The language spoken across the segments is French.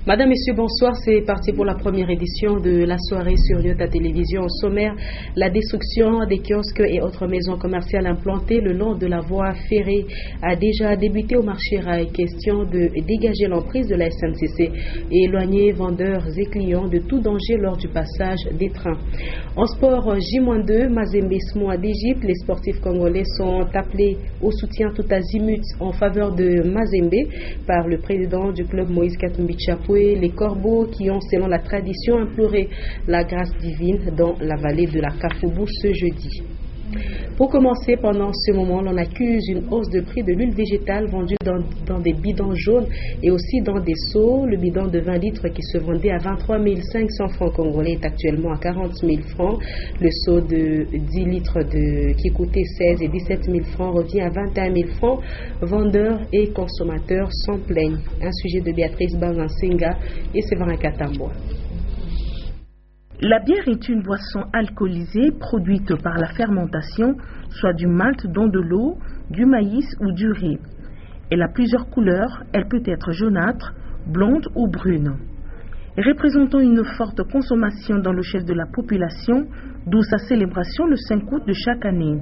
Madame, Messieurs, bonsoir. C'est parti pour la première édition de la soirée sur Yota Télévision. Au sommaire, la destruction des kiosques et autres maisons commerciales implantées le long de la voie ferrée a déjà débuté au marché Rail. Question de dégager l'emprise de la SNCC et éloigner vendeurs et clients de tout danger lors du passage des trains. En sport, J-2, Mazembe Smoa d'Égypte, les sportifs congolais sont appelés au soutien tout azimut en faveur de Mazembe par le président du club Moïse Katumbi Chapoué. Les corbeaux qui ont, selon la tradition, imploré la grâce divine dans la vallée de la Kafoubou ce jeudi. Pour commencer, pendant ce moment, l'on accuse une hausse de prix de l'huile végétale vendue dans des bidons jaunes et aussi dans des seaux. Le bidon de 20 litres qui se vendait à 23 500 francs congolais est actuellement à 40 000 francs. Le seau de 10 litres qui coûtait 16 et 17 000 francs revient à 21 000 francs. Vendeurs et consommateurs s'en plaignent. Un sujet de Béatrice Bangansenga et Séverin Katamboa. La bière est une boisson alcoolisée produite par la fermentation, soit du malt dans de l'eau, du maïs ou du riz. Elle a plusieurs couleurs, elle peut être jaunâtre, blonde ou brune. Représentant une forte consommation dans l'échelle de la population, d'où sa célébration le 5 août de chaque année.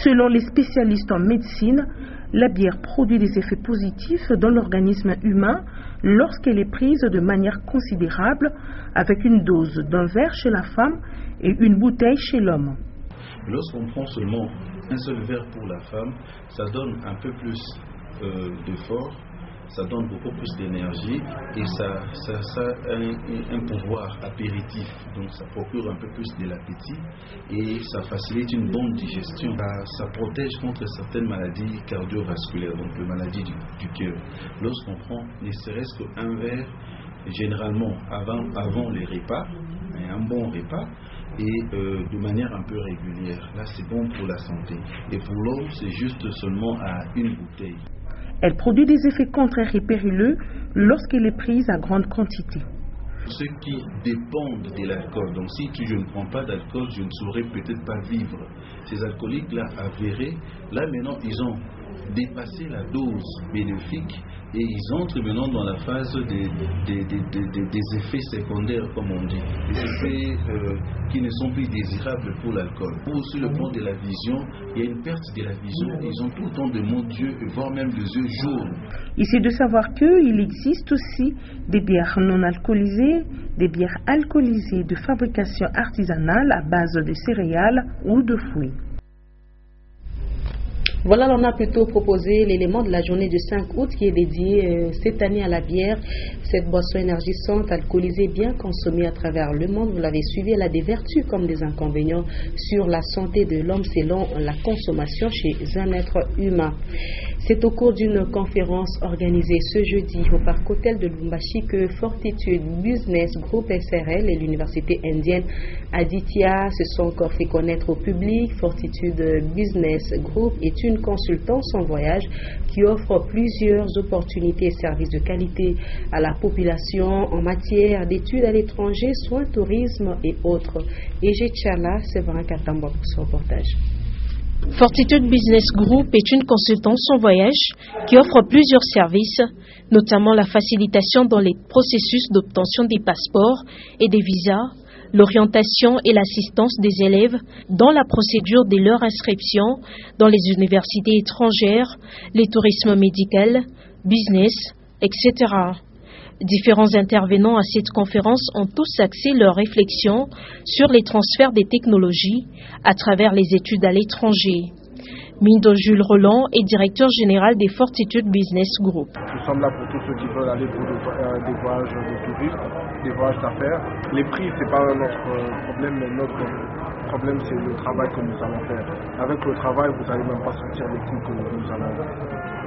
Selon les spécialistes en médecine, la bière produit des effets positifs dans l'organisme humain lorsqu'elle est prise de manière considérable, avec une dose d'un verre chez la femme et une bouteille chez l'homme. Lorsqu'on prend seulement un seul verre pour la femme, ça donne un peu plus d'effort, ça donne beaucoup plus d'énergie et ça a un pouvoir apéritif, donc ça procure un peu plus de l'appétit et ça facilite une bonne digestion. Ça protège contre certaines maladies cardiovasculaires, donc les maladies du cœur. Lorsqu'on prend ne serait-ce qu'un verre, généralement avant les repas, un bon repas, et de manière un peu régulière, là c'est bon pour la santé. Et pour l'homme, c'est juste seulement à une bouteille. Elle produit des effets contraires et périlleux lorsqu'elle est prise à grande quantité. Ceux qui dépendent de l'alcool, donc si je ne prends pas d'alcool, je ne saurais peut-être pas vivre. Ces alcooliques-là avérés, là maintenant ils ont dépassé la dose bénéfique et ils entrent maintenant dans la phase des effets secondaires, comme on dit, des effets qui ne sont plus désirables pour l'alcool. Ou sur le plan de la vision, il y a une perte de la vision, ils ont tout le temps de mauvais yeux, voire même des yeux jaunes. Ici de savoir qu'il existe aussi des bières non alcoolisées, des bières alcoolisées de fabrication artisanale à base de céréales ou de fruits. Voilà, on a plutôt proposé l'élément de la journée du 5 août qui est dédié cette année à la bière. Cette boisson énergisante, alcoolisée, bien consommée à travers le monde, vous l'avez suivi, elle a des vertus comme des inconvénients sur la santé de l'homme selon la consommation chez un être humain. C'est au cours d'une conférence organisée ce jeudi au parc hôtel de Lubumbashi que Fortitude Business Group SRL et l'université indienne Aditya se sont encore fait connaître au public. Fortitude Business Group est une consultance en voyage qui offre plusieurs opportunités et services de qualité à la population en matière d'études à l'étranger, soins, tourisme et autres. Et Tchala, Séverin Katamboa pour ce reportage. Fortitude Business Group est une consultance en voyage qui offre plusieurs services, notamment la facilitation dans les processus d'obtention des passeports et des visas, l'orientation et l'assistance des élèves dans la procédure de leur inscription dans les universités étrangères, les tourismes médical, business, etc. Différents intervenants à cette conférence ont tous axé leurs réflexions sur les transferts des technologies à travers les études à l'étranger. Mindo Jules Roland est directeur général des Fortitude Business Group. Nous sommes là pour tous ceux qui veulent aller pour des voyages de tourisme, des voyages d'affaires. Les prix, ce n'est pas notre problème, mais notre problème, c'est le travail que nous allons faire. Avec le travail, vous n'allez même pas sortir les coûts que nous allons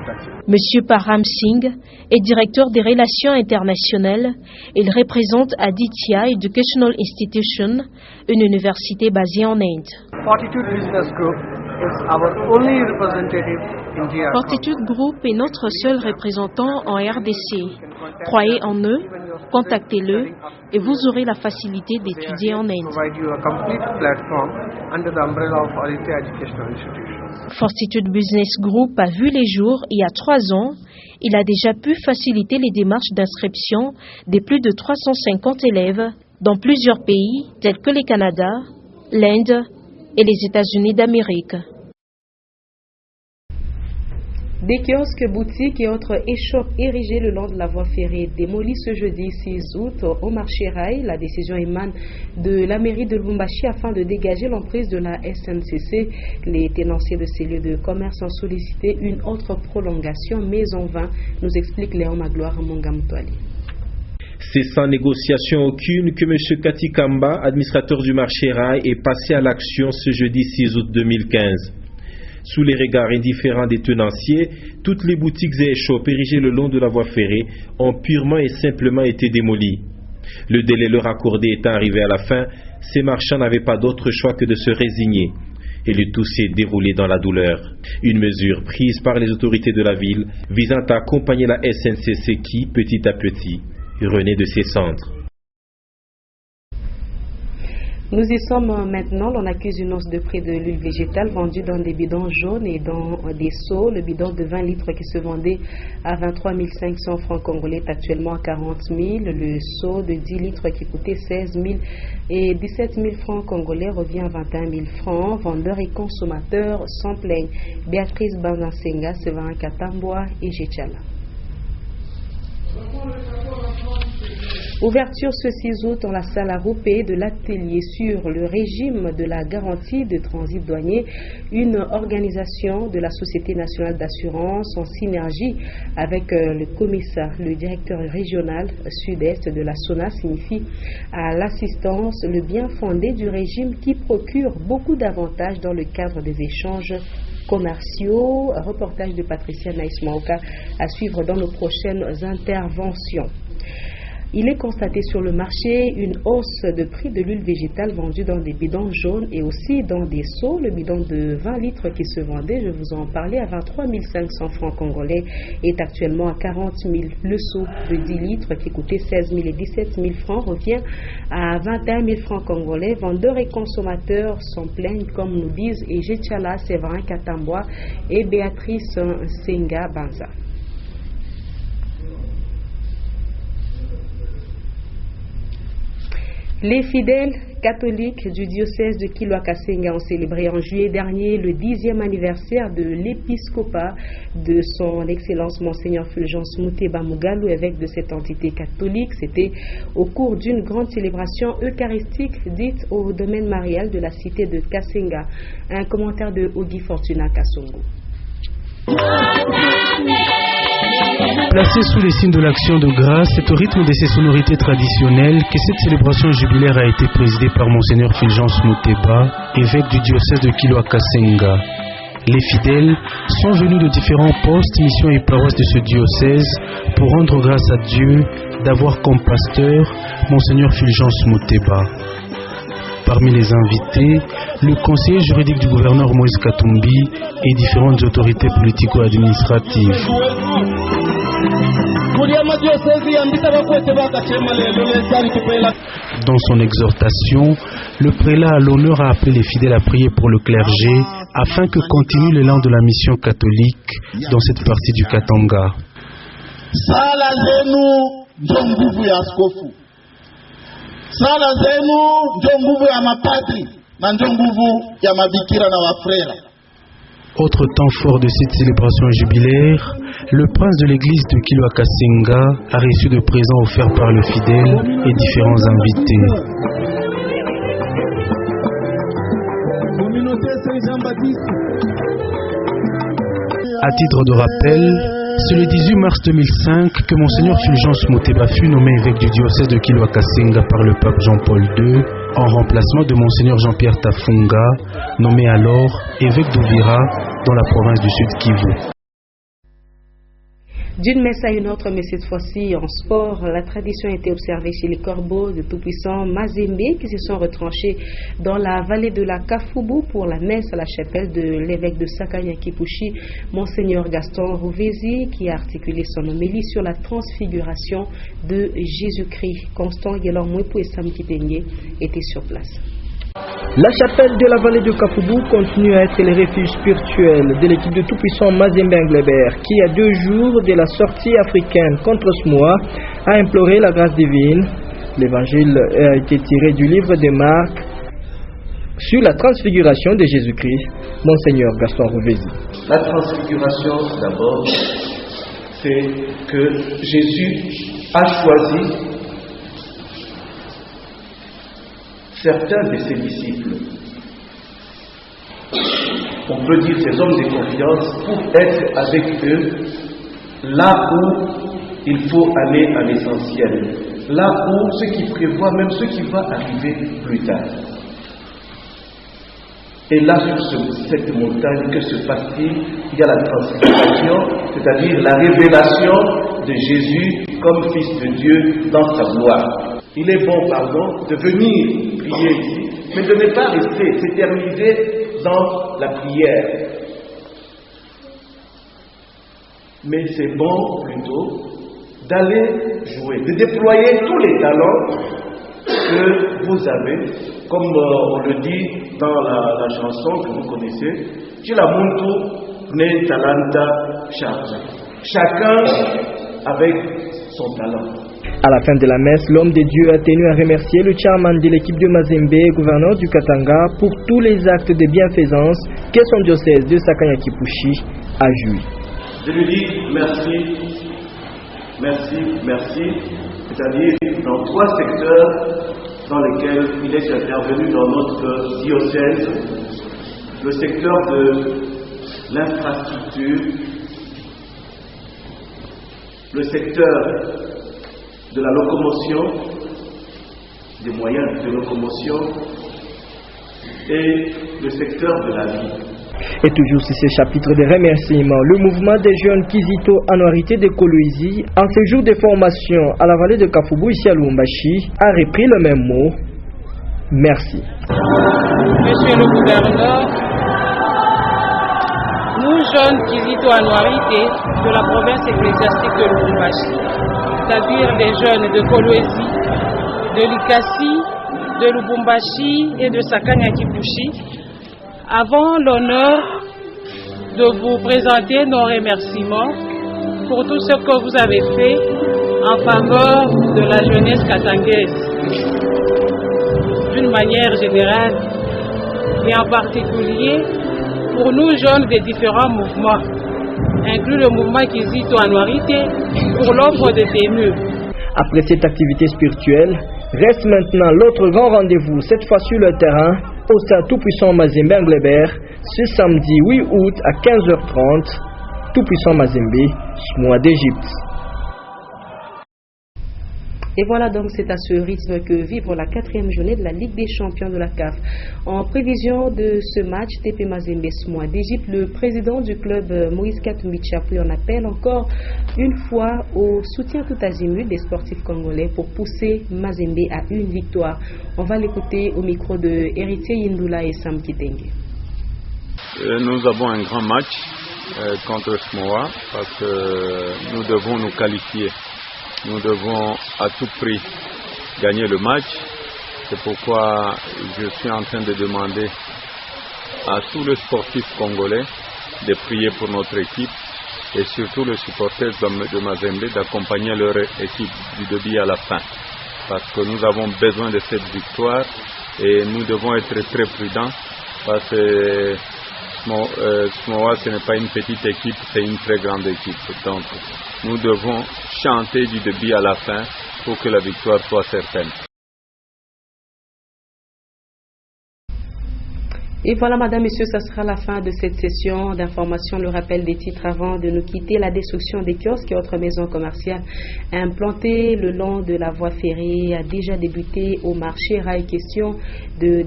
taxer. Monsieur Param Singh est directeur des relations internationales. Il représente Aditya Educational Institution, une université basée en Inde. Fortitude Business Group is our only representative in DR. Fortitude Group est notre seul représentant en RDC. Croyez en eux, contactez-le et vous aurez la facilité d'étudier en Inde. Fortitude Business Group a vu les jours il y a 3 ans. Il a déjà pu faciliter les démarches d'inscription des plus de 350 élèves dans plusieurs pays tels que le Canada, l'Inde et les États-Unis d'Amérique. Des kiosques, boutiques et autres échoppes érigées le long de la voie ferrée démolies ce jeudi 6 août au marché Rail. La décision émane de la mairie de Lubumbashi afin de dégager l'emprise de la SNCC. Les tenanciers de ces lieux de commerce ont sollicité une autre prolongation, mais en vain, nous explique Léon Magloire Mongamutwali. C'est sans négociation aucune que M. Katikamba, administrateur du marché Rail, est passé à l'action ce jeudi 6 août 2015. Sous les regards indifférents des tenanciers, toutes les boutiques et échoppes érigées le long de la voie ferrée ont purement et simplement été démolies. Le délai leur accordé étant arrivé à la fin, ces marchands n'avaient pas d'autre choix que de se résigner. Et le tout s'est déroulé dans la douleur. Une mesure prise par les autorités de la ville visant à accompagner la SNCC qui, petit à petit, renaît de ses cendres. Nous y sommes maintenant. L'on accuse une hausse de prix de l'huile végétale vendue dans des bidons jaunes et dans des seaux. Le bidon de 20 litres qui se vendait à 23 500 francs congolais est actuellement à 40 000. Le seau de 10 litres qui coûtait 16 000 et 17 000 francs congolais revient à 21 000 francs. Vendeurs et consommateurs s'en plaignent. Béatrice Banzasenga, Séverin Katamboa et Jetchala. Ouverture ce 6 août dans la salle à rouper de l'atelier sur le régime de la garantie de transit douanier, une organisation de la Société nationale d'assurance en synergie avec le commissaire, le directeur régional sud-est de la SONA signifie à l'assistance le bien fondé du régime qui procure beaucoup d'avantages dans le cadre des échanges commerciaux. Reportage de Patricia Naïs-Maoka à suivre dans nos prochaines interventions. Il est constaté sur le marché une hausse de prix de l'huile végétale vendue dans des bidons jaunes et aussi dans des seaux. Le bidon de 20 litres qui se vendait, je vous en parlais, à 23 500 francs congolais est actuellement à 40 000. Le seau de 10 litres qui coûtait 16 000 et 17 000 francs revient à 21 000 francs congolais. Vendeurs et consommateurs s'en plaignent, comme nous disent Ejetchala, Séverin Katamboa et Béatrice Senga Banza. Les fidèles catholiques du diocèse de Kilwa-Kasenga ont célébré en juillet dernier le 10e anniversaire de l'épiscopat de son Excellence Monseigneur Fulgence Muteba Mugalu, évêque de cette entité catholique. C'était au cours d'une grande célébration eucharistique dite au domaine marial de la cité de Kasenga. Un commentaire de Ogi Fortuna Kassongo. Placée sous les signes de l'action de grâce, c'est au rythme de ces sonorités traditionnelles que cette célébration jubilaire a été présidée par Monseigneur Fulgence Muteba, évêque du diocèse de Kilwa-Kasenga. Les fidèles sont venus de différents postes, missions et paroisses de ce diocèse pour rendre grâce à Dieu d'avoir comme pasteur Monseigneur Fulgence Muteba. Parmi les invités, le conseiller juridique du gouverneur Moïse Katumbi et différentes autorités politico-administratives. Dans son exhortation, le prélat à l'honneur a appelé les fidèles à prier pour le clergé afin que continue l'élan de la mission catholique dans cette partie du Katanga. Sala zenu ndio nguvu ya mapadri na ndio nguvu ya mabikira na wafrera. Autre temps fort de cette célébration jubilaire, le prince de l'église de Kilwa-Kasenga a reçu de présents offerts par le fidèle et différents invités. À titre de rappel, c'est le 18 mars 2005 que Monseigneur Fulgence Muteba fut nommé évêque du diocèse de Kilwa-Kasenga par le pape Jean-Paul II, en remplacement de Monseigneur Jean-Pierre Tafunga, nommé alors évêque d'Uvira dans la province du Sud Kivu. D'une messe à une autre, mais cette fois-ci en sport, la tradition a été observée chez les corbeaux de tout-puissant Mazembe qui se sont retranchés dans la vallée de la Kafoubou pour la messe à la chapelle de l'évêque de Sakanya-Kipushi, Monseigneur Gaston Rouvezi, qui a articulé son homélie sur la transfiguration de Jésus-Christ. Constant Guélor Mouepou et Sam Kitenge étaient sur place. La chapelle de la vallée de Kafoubou continue à être le refuge spirituel de l'équipe de tout-puissant Mazembe Englebert qui, à 2 jours de la sortie africaine contre Samoa, a imploré la grâce divine. L'évangile a été tiré du livre de Marc sur la transfiguration de Jésus-Christ. Monseigneur Gaston Rouvezi. La transfiguration, d'abord, c'est que Jésus a choisi certains de ses disciples, on peut dire ces hommes de confiance, pour être avec eux là où il faut aller à l'essentiel, là où ce qui prévoit même ce qui va arriver plus tard. Et là, sur cette montagne, que se passe-t-il? Il y a la transfiguration, c'est-à-dire la révélation de Jésus comme Fils de Dieu dans sa gloire. Il est bon, de venir prier ici, mais de ne pas rester, s'éterniser dans la prière. Mais c'est bon, plutôt, d'aller jouer, de déployer tous les talents que vous avez, comme on le dit dans la chanson que vous connaissez, Chilamuntu ne talanta charge. Chacun avec son talent. À la fin de la messe, l'homme de Dieu a tenu à remercier le chairman de l'équipe de Mazembe, gouverneur du Katanga, pour tous les actes de bienfaisance que son diocèse de Sakanya-Kipushi a joui. Je lui dis merci, c'est-à-dire dans 3 secteurs dans lesquels il est intervenu dans notre diocèse. Le secteur de l'infrastructure, le secteur de la locomotion, des moyens de locomotion et le secteur de la vie. Et toujours sur ce chapitre de remerciements, le mouvement des jeunes Kizito Anouarité de Kolwezi, en ce jour de formation à la vallée de Kafoubou ici à Lubumbashi, a repris le même mot. Merci. Monsieur le gouverneur, nous jeunes Kizito Anouarité de la province ecclésiastique de Lubumbashi, c'est-à-dire des jeunes de Kolwezi, de Likasi, de Lubumbashi et de Sakanya-Kipushi, avons l'honneur de vous présenter nos remerciements pour tout ce que vous avez fait en faveur de la jeunesse katangaise, d'une manière générale et en particulier pour nous jeunes des différents mouvements, inclus le mouvement Kizito Anouarité pour l'ombre de PME. Après cette activité spirituelle, reste maintenant l'autre grand rendez-vous, cette fois sur le terrain, au stade tout-puissant Mazembe Englebert, ce samedi 8 août à 15h30, tout-puissant Mazembe, Samoa d'Égypte. Et voilà donc, c'est à ce rythme que vibre la 4e journée de la Ligue des champions de la CAF. En prévision de ce match, TP Mazembe Samoa d'Égypte, le président du club Moïse Katumbicha prit en appel encore une fois au soutien tout azimut des sportifs congolais pour pousser Mazembe à une victoire. On va l'écouter au micro de Héritier Yindoula et Sam Kitenge. Nous avons un grand match contre Samoa parce que nous devons nous qualifier. Nous devons à tout prix gagner le match. C'est pourquoi je suis en train de demander à tous les sportifs congolais de prier pour notre équipe et surtout les supporters de Mazembe d'accompagner leur équipe du début à la fin. Parce que nous avons besoin de cette victoire et nous devons être très prudents parce que Samoa, ce n'est pas une petite équipe, c'est une très grande équipe. Donc, nous devons chanter du début à la fin pour que la victoire soit certaine. Et voilà, madame, messieurs, ça sera la fin de cette session d'information. Le rappel des titres avant de nous quitter. La destruction des kiosques et autres maisons commerciales implantées le long de la voie ferrée a déjà débuté au marché Rail. Question de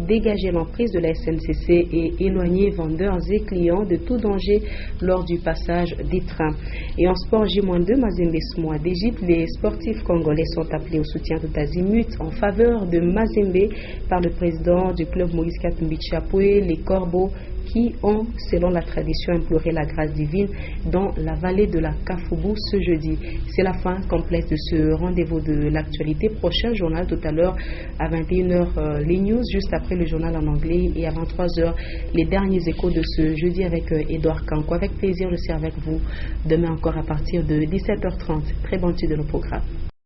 dégager l'emprise de la SNCC et éloigner vendeurs et clients de tout danger lors du passage des trains. Et en sport J-2, Mazembe ce mois d'Égypte, les sportifs congolais sont appelés au soutien de Tazimut en faveur de Mazembe par le président du club Moïse Katumbi Chapoué, les Corbeaux qui ont, selon la tradition, imploré la grâce divine dans la vallée de la Kafoubou ce jeudi. C'est la fin complète de ce rendez-vous de l'actualité. Prochain journal tout à l'heure à 21h, les news, juste après le journal en anglais, et à 23h, les derniers échos de ce jeudi avec Edouard Kanko. Avec plaisir, je serai avec vous demain encore à partir de 17h30. Très bonne suite de nos programmes.